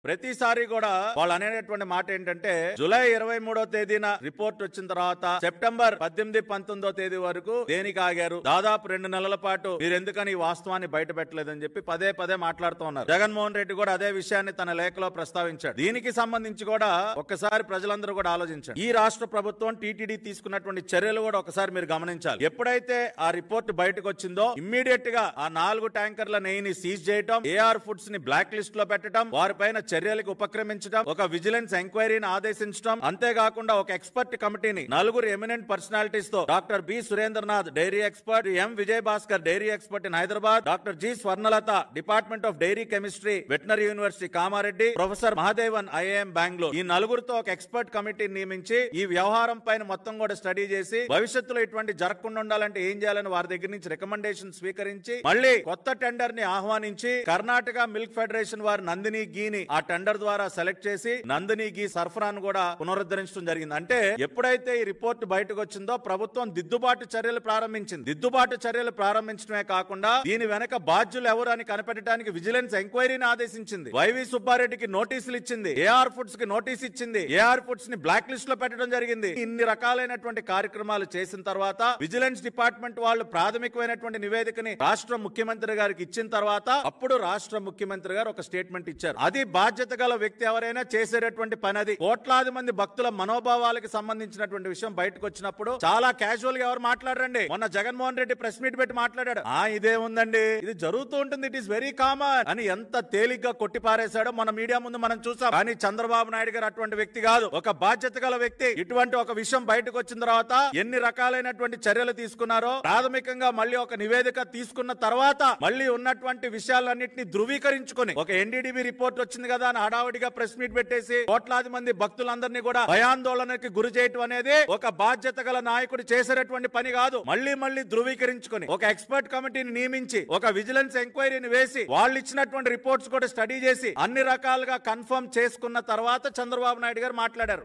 ప్రతిసారి కూడా వాళ్ళు అనేటటువంటి మాట ఏంటంటే జూలై 23వ తేదీన రిపోర్ట్ వచ్చిన తర్వాత సెప్టెంబర్ 18, 19వ తేదీ వరకు దేనికి ఆగారు? దాదాపు 2 నెలల పాటు మీరు ఎందుకని ఈ వాస్తవాన్ని బయట పెట్టలేదని చెప్పి పదే పదే మాట్లాడుతూ ఉన్నారు. జగన్మోహన్ రెడ్డి కూడా అదే విషయాన్ని తన లేఖలో ప్రస్తావించాడు. దీనికి సంబంధించి కూడా ఒక్కసారి ప్రజలందరూ కూడా ఆలోచించండి. ఈ రాష్ట్ర ప్రభుత్వం టీటీడీ తీసుకున్నటువంటి చర్యలు కూడా ఒకసారి మీరు గమనించాలి. ఎప్పుడైతే ఆ రిపోర్ట్ బయటకు వచ్చిందో ఇమ్మీడియట్ గా ఆ 4 ట్యాంకర్ల నెయ్యిని సీజ్ చేయటం, ఏఆర్ ఫుడ్స్ ని బ్లాక్ లిస్ట్ లో పెట్టడం, వారిపైన చర్యలకు ఉపక్రమించడం, ఒక విజిలెన్స్ ఎంక్వైరీని ఆదేశించడం, అంతేకాకుండా ఒక ఎక్స్పర్ట్ కమిటీని 4 ఎమినెంట్ పర్సనాలిటీస్ తో doctor B Surendranath dairy expert, M Vijay Bhaskar dairy expert in Hyderabad, doctor G Swarnalatha department of dairy chemistry veterinary university Kamareddy, professor Mahadevan IIM Bengaluru, ఈ 4తో ఒక ఎక్స్పర్ట్ కమిటీని నియమించి ఈ వ్యవహారం పైన మొత్తం కూడా స్టడీ చేసి భవిష్యత్తులో ఇటువంటి జరగకుండా ఉండాలంటే ఏం చేయాలని వారి దగ్గర నుంచి రికమెండేషన్ స్వీకరించి మళ్ళీ కొత్త టెండర్ ని ఆహ్వానించి కర్ణాటక మిల్క్ ఫెడరేషన్ వారి నందిని గీని ఆ టెండర్ ద్వారా సెలెక్ట్ చేసి నందిని గీ సరఫరాను కూడా పునరుద్ధరించడం జరిగింది. అంటే ఎప్పుడైతే ఈ రిపోర్ట్ బయటకు వచ్చిందో ప్రభుత్వం దిద్దుబాటు చర్యలు ప్రారంభించింది. దిద్దుబాటు చర్యలు ప్రారంభించడమే కాకుండా దీని వెనక బాధ్యులు ఎవరు అని కనిపెట్టడానికి విజిలెన్స్ ఎంక్వైరీని ఆదేశించింది. వైవి సుబ్బారెడ్డికి నోటీసులు ఇచ్చింది, ఏఆర్ ఫుడ్స్ కి నోటీస్ ఇచ్చింది, ఏఆర్ ఫుడ్స్ ని బ్లాక్ లిస్ట్ లో పెట్టడం జరిగింది. ఇన్ని రకాలైనటువంటి కార్యక్రమాలు చేసిన తర్వాత విజిలెన్స్ డిపార్ట్మెంట్ వాళ్ళు ప్రాథమికమైనటువంటి నివేదికని రాష్ట్ర ముఖ్యమంత్రి గారికి ఇచ్చిన తర్వాత అప్పుడు రాష్ట్ర ముఖ్యమంత్రి గారు ఒక స్టేట్మెంట్ ఇచ్చారు. అది బాధ్యత గల వ్యక్తి ఎవరైనా చేసేటటువంటి పని. అది కోట్లాది మంది భక్తుల మనోభావాలకు సంబంధించినటువంటి విషయం బయటకు వచ్చినప్పుడు చాలా క్యాజువల్ గా ఎవరు మాట్లాడరండి. మొన్న జగన్మోహన్ రెడ్డి ప్రెస్ మీట్ పెట్టి మాట్లాడాడు. ఇదే ఉందండి, ఇది జరుగుతూ ఉంటుంది, ఇట్ ఈస్ వెరీ కామన్ అని ఎంత తేలిగ్గా కొట్టిపారేశాడో మన మీడియా ముందు మనం చూసాం. కానీ చంద్రబాబు నాయుడు గారు అటువంటి వ్యక్తి కాదు, ఒక బాధ్యత గల వ్యక్తి. ఇటువంటి ఒక విషయం బయటకు వచ్చిన తర్వాత ఎన్ని రకాలైనటువంటి చర్యలు తీసుకున్నారో ప్రాథమికంగా మళ్ళీ ఒక నివేదిక తీసుకున్న తర్వాత మళ్ళీ ఉన్నటువంటి విషయాలన్నింటినీ ధృవీకరించుకొని ఒక ఎన్డీడీబీ రిపోర్ట్ వచ్చింది కదా అని హడావుడిగా ప్రెస్ మీట్ పెట్టేసి కోట్లాది మంది భక్తులందరినీ కూడా భయాందోళనకి గురి చేయటం అనేది ఒక బాధ్యత గల నాయకుడు చేసేటటువంటి పని కాదు. మళ్ళీ ధృవీకరించుకొని ఒక ఎక్స్పర్ట్ కమిటీని నియమించి ఒక విజిలెన్స్ ఎంక్వైరీని వేసి వాళ్ళు ఇచ్చినటువంటి రిపోర్ట్స్ కూడా స్టడీ చేసి అన్ని రకాలుగా కన్ఫర్మ్ చేసుకున్న తర్వాత చంద్రబాబు నాయుడు గారు మాట్లాడారు.